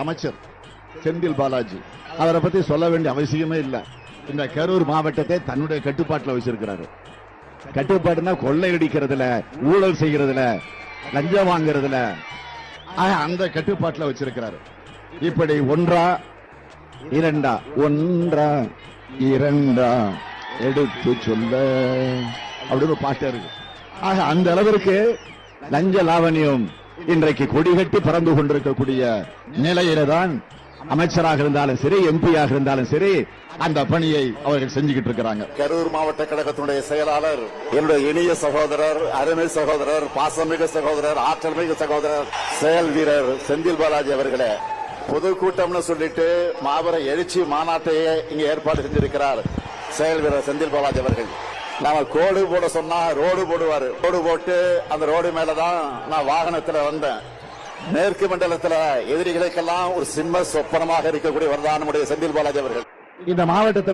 அமைச்சர் செந்தில் பாலாஜி அவரை பத்தி சொல்ல வேண்டிய அவசியமே இல்லை. இந்த கரூர் மாவட்டத்தை தன்னுடைய கட்டுப்பாட்டில் வச்சிருக்கிறாரு. கட்டுப்பாடுனா கொள்ளையடிக்கிறதுல, ஊழல் செய்யறதுல, லஞ்சம் வாங்குறதுல அந்த கட்டுப்பாட்டில் வச்சிருக்கிறாரு. இப்படி ஒன்றா இரண்டா எடுத்து சொல்ல அப்படின்னு பாட்டு இருக்கு. அந்த அளவிற்கு லஞ்ச லாவணியம் இன்றைக்கு கொடிகட்டி பறந்து கொண்டிருக்கக்கூடிய நிலையில தான் அமைச்சராக இருந்தாலும் சரி, எம்பியாக இருந்தாலும் சரி, அந்த பணியை அவர்கள் செஞ்சுக்கிட்டு இருக்கிறாங்க. கரூர் மாவட்ட கழகத்தினுடைய செயலாளர், என்னுடைய இனிய சகோதரர், அருமை சகோதரர், பாசமிகு சகோதரர், ஆற்றல் மிகு சகோதரர், செயல் வீரர் செந்தில் பாலாஜி அவர்களே, பொதுக்கூட்டம்னு சொல்லிட்டு மாபெரும் எழுச்சி மாநாட்டையே இங்க ஏற்பாடு செஞ்சிருக்கிறார் செயல் வீரர் செந்தில் பாலாஜி அவர்கள். நாம கோடு போட சொன்னா ரோடு போடுவாரு. ரோடு போட்டு அந்த ரோடு மேலதான் நான் வாகனத்துல வந்தேன். மேற்கு மண்டலத்துல எதிரிகளுக்கெல்லாம் ஒரு சிம்ம சொப்பனமாக இருக்கக்கூடிய வரதான் நம்முடைய செந்தில் பாலாஜி அவர்கள். இந்த மாவட்டத்தில்